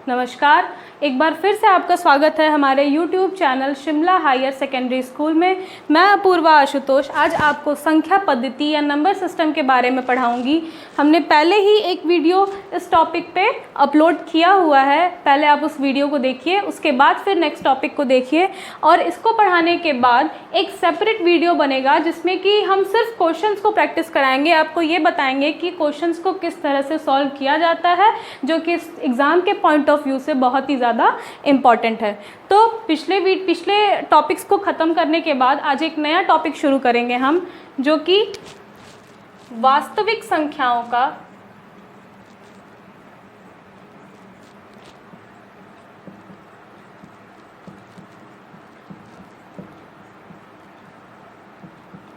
नमस्कार, एक बार फिर से आपका स्वागत है हमारे YouTube channel Shimla higher secondary school में। मैं अपूर्वा आशुतोष आज आपको संख्या पद्धति या नंबर सिस्टम के बारे में पढ़ाऊंगी। हमने पहले ही एक वीडियो इस टॉपिक पे अपलोड किया हुआ है, पहले आप उस वीडियो को देखिए, उसके बाद फिर नेक्स्ट टॉपिक को देखिए और इसको पढ़ाने के बाद एक सेपरेट वीडियो बनेगा जिसमें कि हम सिर्फ क्वेश्चंस को प्रैक्टिस कराएंगे। आपको ये बताएंगे कि क्वेश्चंस को किस तरह से सॉल्व किया जाता है, जो कि एग्ज़ाम के पॉइंट ऑफ व्यू से बहुत ही ज़्यादा इम्पॉर्टेंट है। तो पिछले टॉपिक्स को ख़त्म करने के बाद आज एक नया टॉपिक शुरू करेंगे हम, जो कि वास्तविक संख्याओं का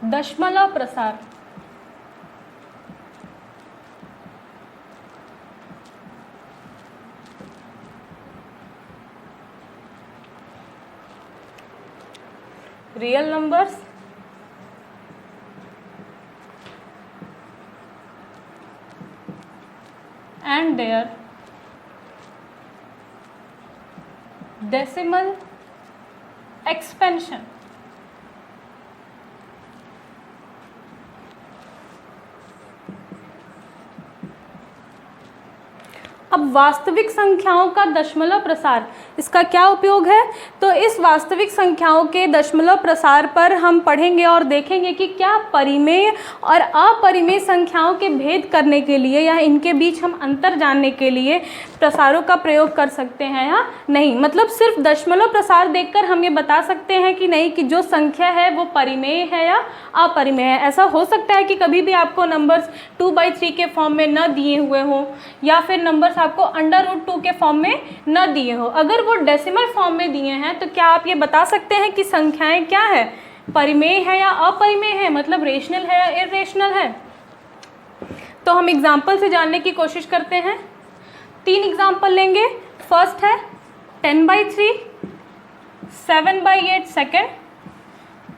दशमलव प्रसार। Real numbers and their decimal expansion। अब वास्तविक संख्याओं का दशमलव प्रसार, इसका क्या उपयोग है? तो इस वास्तविक संख्याओं के दशमलव प्रसार पर हम पढ़ेंगे और देखेंगे कि क्या परिमेय और अपरिमेय संख्याओं के भेद करने के लिए या इनके बीच हम अंतर जानने के लिए प्रसारों का प्रयोग कर सकते हैं या नहीं। मतलब सिर्फ दशमलव प्रसार देखकर हम ये बता सकते हैं कि नहीं कि जो संख्या है वो परिमेय है या अपरिमेय है। ऐसा हो सकता है कि कभी भी आपको नंबर्स 2/3 के फॉर्म में न दिए हुए हों या फिर नंबर्स आपको √2 के फॉर्म में न दिए हो। अगर वो डेसिमल फॉर्म में दिए हैं तो क्या आप ये बता सकते हैं कि संख्याएं क्या है, परिमेय है या अपरिमेय है, मतलब रेशनल है या इरेशनल है। तो हम एग्जाम्पल से जानने की कोशिश करते हैं। 3 एग्जाम्पल लेंगे। फर्स्ट है 10/3, 7/8 सेकेंड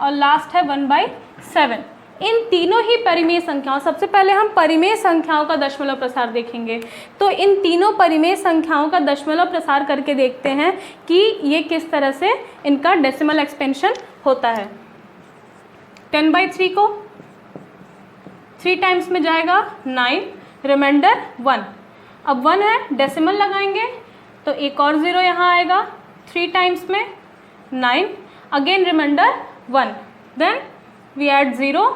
और लास्ट है 1/7। इन तीनों ही परिमेय संख्याओं, सबसे पहले हम परिमेय संख्याओं का दशमलव प्रसार देखेंगे। तो इन तीनों परिमेय संख्याओं का दशमलव प्रसार करके देखते हैं कि ये किस तरह से इनका डेसिमल एक्सपेंशन होता है। 10/3 को 3 टाइम्स में जाएगा 9, रिमाइंडर 1। अब 1 है, डेसिमल लगाएंगे तो एक और 0 यहाँ आएगा। 3 टाइम्स में 9, again remainder 1, then we add 0,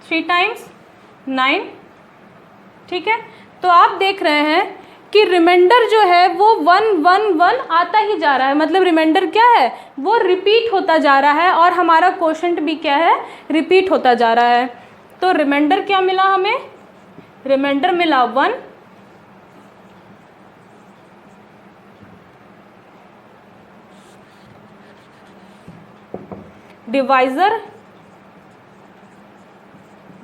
3 times 9। ठीक है, तो आप देख रहे हैं कि रिमाइंडर जो है वो 1 1 1 आता ही जा रहा है। मतलब रिमाइंडर क्या है, वो रिपीट होता जा रहा है और हमारा क्वोशंट भी क्या है, रिपीट होता जा रहा है। तो रिमाइंडर क्या मिला हमें, रिमाइंडर मिला 1।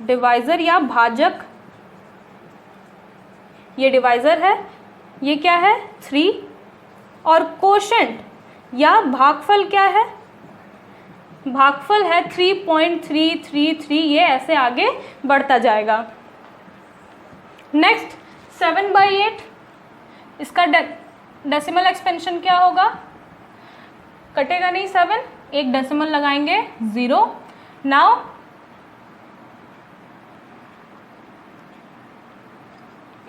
डिवाइजर या भाजक, ये डिवाइजर है, ये क्या है 3। और कोशेंट या भागफल क्या है, भागफल है 3.333। ये ऐसे आगे बढ़ता जाएगा। नेक्स्ट 7/8, इसका डेसिमल एक्सपेंशन क्या होगा, कटेगा नहीं 7, एक डेसिमल लगाएंगे 0। Now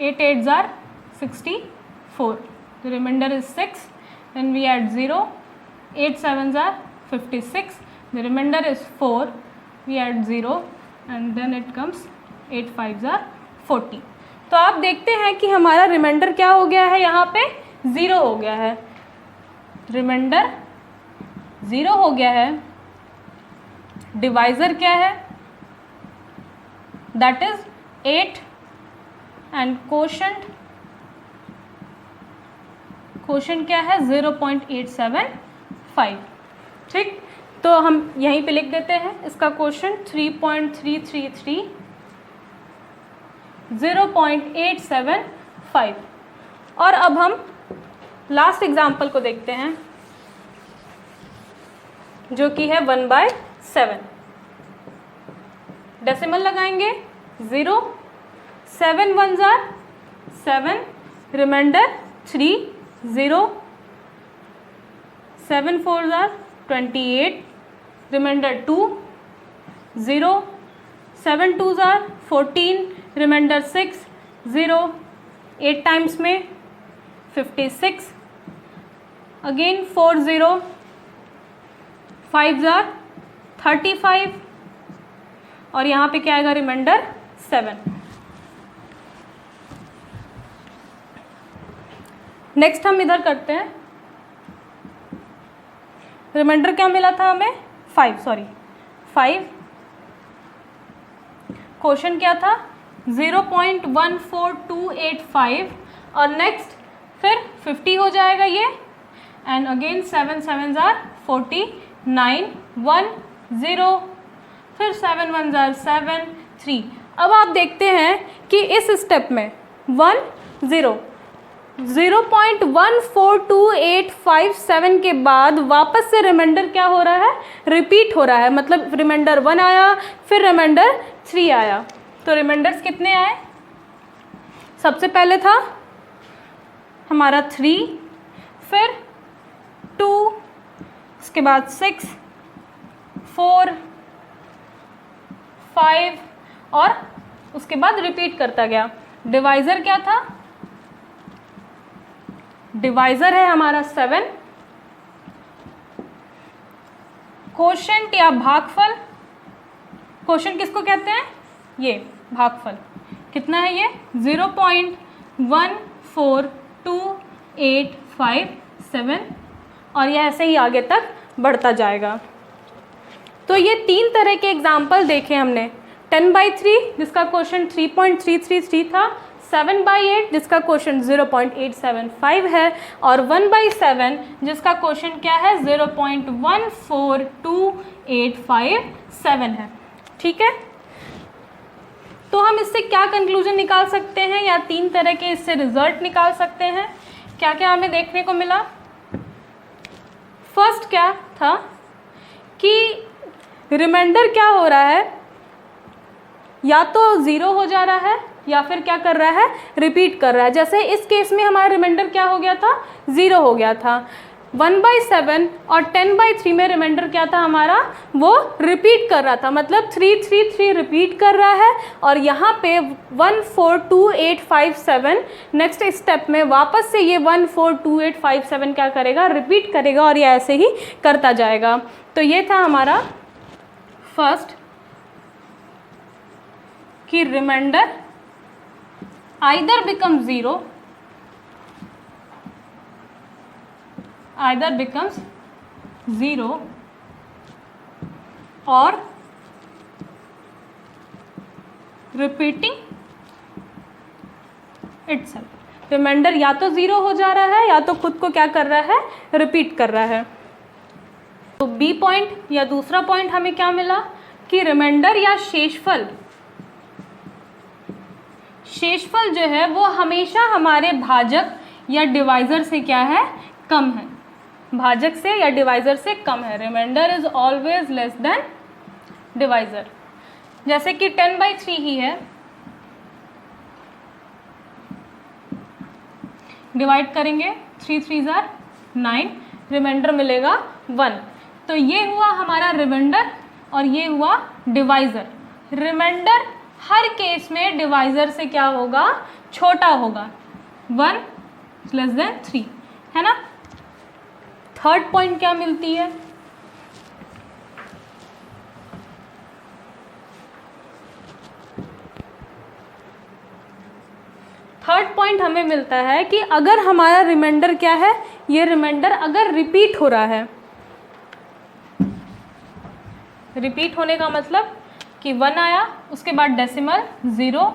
8 8s are 64, the remainder is 6, then we add 0, 8 7s are 56, the remainder is 4, we add 0 and then it comes 8 5s are 40। तो आप देखते हैं कि हमारा रिमाइंडर क्या हो गया है, यहाँ पे 0 हो गया है, रिमाइंडर 0 हो गया है। डिवाइजर क्या है, दैट इज 8 एंड कोशेंट क्या है 0.875। ठीक, तो हम यहीं पे लिख देते हैं इसका कोशेंट 3.333, 0.875। और अब हम लास्ट एग्जाम्पल को देखते हैं जो कि है 1/7। डेसिमल लगाएंगे 0, 7 1s are 7, reminder 3 0, 7 4s are 28, remainder 2 0, 7 2s are 14, remainder 6 0, 8 times में 56, अगेन 4 0, 5s are 35 और यहाँ पे क्या आएगा रिमाइंडर 7। नेक्स्ट हम इधर करते हैं, रिमाइंडर क्या मिला था हमें 5, क्वेश्चन क्या था 0.14285 और नेक्स्ट फिर 50 हो जाएगा ये, एंड अगेन 7 7s are 49, 1 0, फिर 7 1s are 7 3। अब आप देखते हैं कि इस स्टेप में 1 0 0.14287 के बाद वापस से रिमाइंडर क्या हो रहा है, रिपीट हो रहा है, मतलब रिमाइंडर 1 आया फिर रिमाइंडर 3 आया। तो रिमाइंडर्स कितने आए, सबसे पहले था हमारा 3, फिर 2, उसके बाद 6 4 5 और उसके बाद रिपीट करता गया। डिवाइज़र क्या था, डिवाइज़र है हमारा 7, कोशेंट या भागफल, कोशेंट किसको कहते हैं, ये भागफल कितना है ये 0.14287 और यह ऐसे ही आगे तक बढ़ता जाएगा। तो ये 3 तरह के एग्जाम्पल देखे हमने, 10/3 जिसका क्वेश्चन 3.333 था, 7/8 जिसका क्वेश्चन 0.875 है और 1/7 जिसका क्वेश्चन क्या है 0.142857 है। ठीक है, तो हम इससे क्या कंक्लूजन निकाल सकते हैं या 3 तरह के इससे रिजल्ट निकाल सकते हैं। क्या क्या हमें देखने को मिला, फर्स्ट क्या था कि रिमाइंडर क्या हो रहा है, या तो 0 हो जा रहा है या फिर क्या कर रहा है, रिपीट कर रहा है। जैसे इस केस में हमारा रिमाइंडर क्या हो गया था, 0 हो गया था। 1/7 और 10/3 में रिमाइंडर क्या था हमारा, वो रिपीट कर रहा था, मतलब 333 रिपीट कर रहा है और यहाँ पे 1422857 नेक्स्ट स्टेप में वापस से ये 1422857 क्या करेगा, रिपीट करेगा और ये ऐसे ही करता जाएगा। तो ये था हमारा फर्स्ट कि remainder either becomes 0 or repeating itself। Remainder या तो 0 हो जा रहा है या तो खुद को क्या कर रहा है, रिपीट कर रहा है। तो बी पॉइंट या दूसरा पॉइंट हमें क्या मिला कि रिमाइंडर या शेषफल जो है वो हमेशा हमारे भाजक या डिवाइज़र से क्या है, कम है, भाजक से या डिवाइज़र से कम है। Remainder is always less than divisor. जैसे कि 10/3 ही है, डिवाइड करेंगे 3 3s are 9, रिमाइंडर मिलेगा 1। तो ये हुआ हमारा रिमाइंडर और ये हुआ डिवाइज़र। रिमाइंडर हर केस में डिवाइज़र से क्या होगा, छोटा होगा, 1 लेस देन 3, है ना। थर्ड पॉइंट क्या मिलती है, थर्ड पॉइंट हमें मिलता है कि अगर हमारा रिमाइंडर क्या है, ये रिमाइंडर अगर रिपीट हो रहा है, रिपीट होने का मतलब कि 1 आया, उसके बाद डेसिमल 0,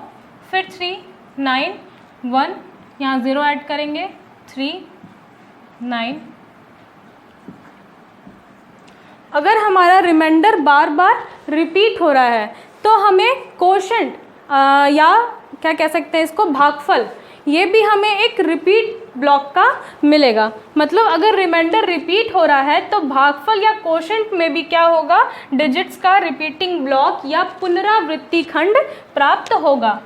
फिर 3 9 1, यहाँ 0 ऐड करेंगे 3 9। अगर हमारा रिमाइंडर बार बार रिपीट हो रहा है तो हमें कोशेंट या क्या कह सकते हैं इसको, भागफल, ये भी हमें एक रिपीट ब्लॉक का मिलेगा। मतलब अगर रिमाइंडर रिपीट हो रहा है तो भागफल या कोशेंट में भी क्या होगा, डिजिट्स का रिपीटिंग ब्लॉक या पुनरावृत्ति खंड प्राप्त होगा।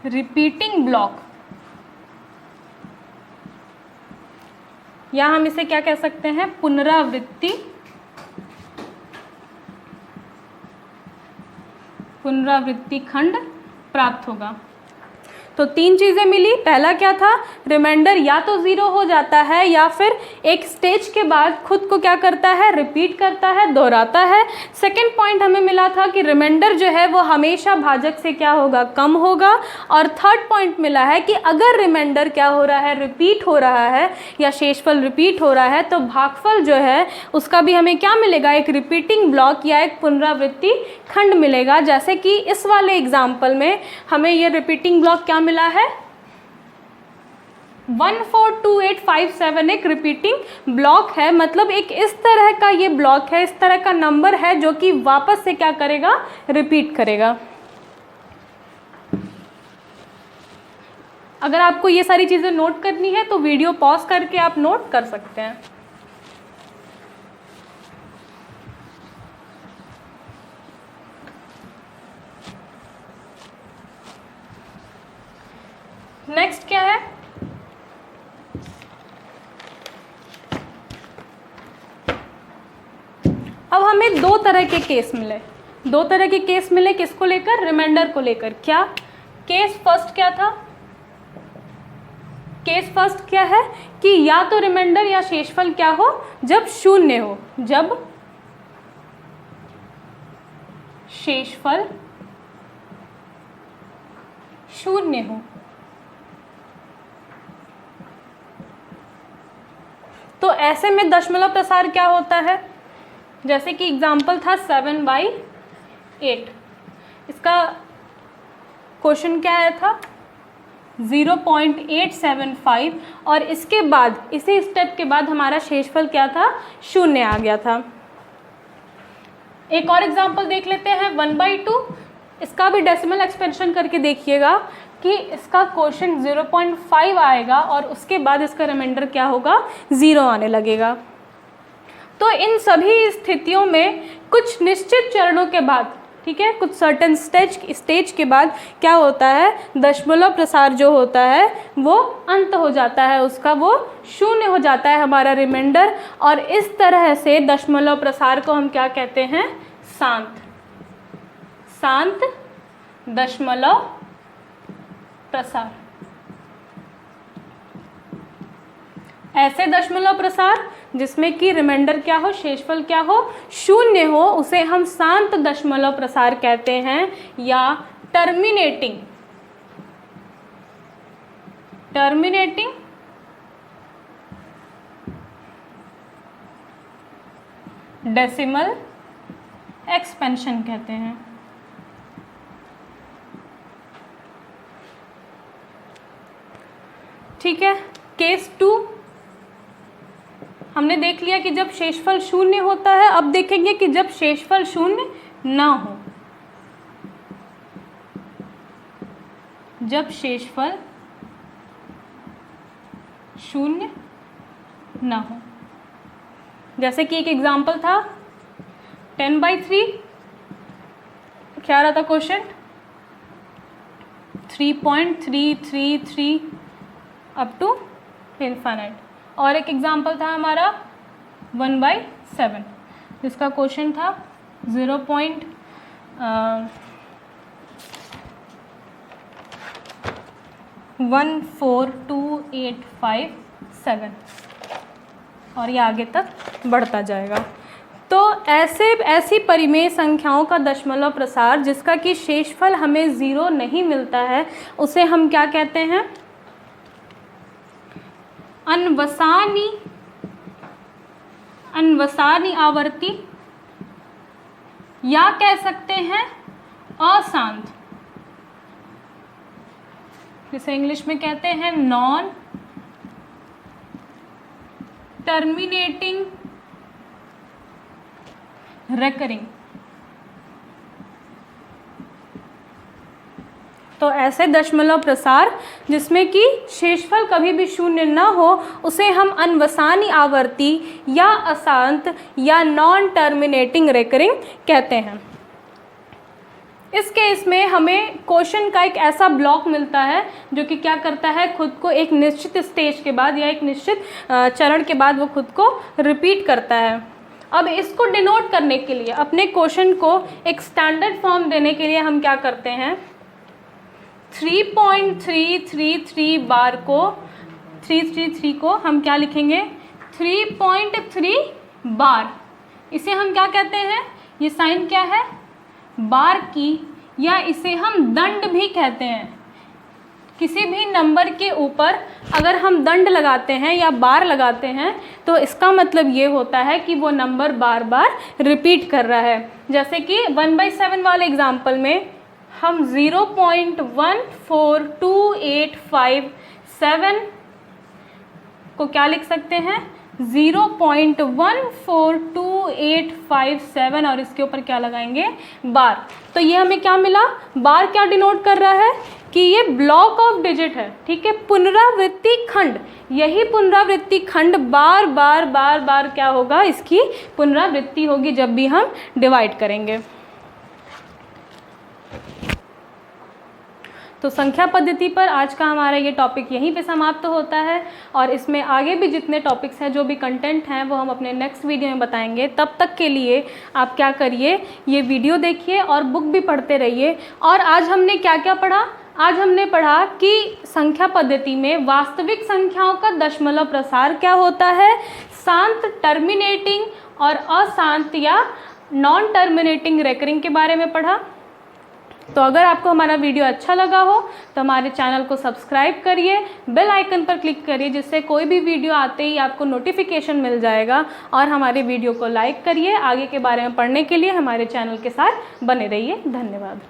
रिपीटिंग ब्लॉक, या हम इसे क्या कह सकते हैं, पुनरावृत्ति खंड प्राप्त होगा। तो 3 चीज़ें मिली। पहला क्या था, रिमाइंडर या तो 0 हो जाता है या फिर एक स्टेज के बाद खुद को क्या करता है, रिपीट करता है, दोहराता है। सेकंड पॉइंट हमें मिला था कि रिमाइंडर जो है वो हमेशा भाजक से क्या होगा, कम होगा। और थर्ड पॉइंट मिला है कि अगर रिमाइंडर क्या हो रहा है, रिपीट हो रहा है या शेषफल रिपीट हो रहा है, तो भागफल जो है उसका भी हमें क्या मिलेगा, एक रिपीटिंग ब्लॉक या एक पुनरावृत्ति खंड मिलेगा। जैसे कि इस वाले एग्जाम्पल में हमें ये रिपीटिंग ब्लॉक क्या मिला है, 142857 एक रिपीटिंग ब्लॉक है। मतलब एक इस तरह का ये ब्लॉक है, इस तरह का नंबर है जो कि वापस से क्या करेगा, रिपीट करेगा। अगर आपको ये सारी चीज़ें नोट करनी है तो वीडियो पॉज करके आप नोट कर सकते हैं। नेक्स्ट क्या है, अब हमें 2 तरह के केस मिले। 2 तरह के केस मिले किसको लेकर, रिमाइंडर को लेकर। क्या केस फर्स्ट क्या था, केस फर्स्ट क्या है कि या तो रिमाइंडर या शेषफल क्या हो, जब शून्य हो, जब शेषफल शून्य हो। तो ऐसे में दशमलव प्रसार क्या होता है, जैसे कि एग्जाम्पल था 7/8। इसका क्वेश्चन क्या आया था, 0.875, और इसके बाद इसी स्टेप के बाद हमारा शेषफल क्या था, 0 आ गया था। एक और एग्जाम्पल देख लेते हैं 1/2। इसका भी डेसिमल एक्सपेंशन करके देखिएगा कि इसका क्वेश्चन 0.5 आएगा और उसके बाद इसका रिमाइंडर क्या होगा, 0 आने लगेगा। तो इन सभी स्थितियों में कुछ निश्चित चरणों के बाद, ठीक है, कुछ सर्टेन स्टेज के बाद क्या होता है, दशमलव प्रसार जो होता है वो अंत हो जाता है उसका, वो 0 हो जाता है हमारा रिमाइंडर। और इस तरह से दशमलव प्रसार को हम क्या कहते हैं, शांत दशमलव प्रसार। ऐसे दशमलव प्रसार जिसमें कि रिमाइंडर क्या हो, शेषफल क्या हो, 0 हो, उसे हम शांत दशमलव प्रसार कहते हैं, या टर्मिनेटिंग डेसिमल एक्सपेंशन कहते हैं। ठीक है, केस 2 हमने देख लिया कि जब शेषफल 0 होता है। अब देखेंगे कि जब शेषफल 0 ना हो, जब शेषफल 0 ना हो। जैसे कि एक एग्जाम्पल था 10/3, क्या रहा था क्वेश्चन, 3.333 अप टू इन्फाइनाइट। और एक एग्जाम्पल था हमारा 1/7, जिसका क्वेश्चन था 0.14285 और ये आगे तक बढ़ता जाएगा। तो ऐसी परिमेय संख्याओं का दशमलव प्रसार जिसका कि शेषफल हमें 0 नहीं मिलता है, उसे हम क्या कहते हैं, अनवसानी आवर्ती, या कह सकते हैं अशांत, जिसे इंग्लिश में कहते हैं नॉन टर्मिनेटिंग रेकरिंग। तो ऐसे दशमलव प्रसार जिसमें कि शेषफल कभी भी 0 ना हो, उसे हम अनवसानी आवर्ती या अशांत या नॉन टर्मिनेटिंग रेकरिंग कहते हैं। इस केस में हमें क्वेश्चन का एक ऐसा ब्लॉक मिलता है जो कि क्या करता है, खुद को एक निश्चित स्टेज के बाद या एक निश्चित चरण के बाद वो खुद को रिपीट करता है। अब इसको डिनोट करने के लिए, अपने क्वेश्चन को एक स्टैंडर्ड फॉर्म देने के लिए हम क्या करते हैं, 3.333 बार को 333 को हम क्या लिखेंगे, 3.3 बार। इसे हम क्या कहते हैं, ये साइन क्या है, बार की, या इसे हम दंड भी कहते हैं। किसी भी नंबर के ऊपर अगर हम दंड लगाते हैं या बार लगाते हैं तो इसका मतलब ये होता है कि वो नंबर बार बार रिपीट कर रहा है। जैसे कि 1/7 वाले एग्जाम्पल में हम 0.14285 को क्या लिख सकते हैं, 0.14285 और इसके ऊपर क्या लगाएंगे, बार। तो ये हमें क्या मिला, बार क्या डिनोट कर रहा है कि ये ब्लॉक ऑफ डिजिट है, ठीक है, पुनरावृत्ति खंड। यही पुनरावृत्ति खंड बार बार बार बार क्या होगा, इसकी पुनरावृत्ति होगी जब भी हम डिवाइड करेंगे। तो संख्या पद्धति पर आज का हमारा ये टॉपिक यहीं पे समाप्त होता है, और इसमें आगे भी जितने टॉपिक्स हैं, जो भी कंटेंट हैं, वो हम अपने नेक्स्ट वीडियो में बताएंगे। तब तक के लिए आप क्या करिए, ये वीडियो देखिए और बुक भी पढ़ते रहिए। और आज हमने क्या क्या पढ़ा, आज हमने पढ़ा कि संख्या पद्धति में वास्तविक संख्याओं का दशमलव प्रसार क्या होता है, शांत टर्मिनेटिंग और अशांत या नॉन टर्मिनेटिंग रेकरिंग के बारे में पढ़ा। तो अगर आपको हमारा वीडियो अच्छा लगा हो तो हमारे चैनल को सब्सक्राइब करिए, बेल आइकन पर क्लिक करिए, जिससे कोई भी वीडियो आते ही आपको नोटिफिकेशन मिल जाएगा। और हमारे वीडियो को लाइक करिए। आगे के बारे में पढ़ने के लिए हमारे चैनल के साथ बने रहिए। धन्यवाद।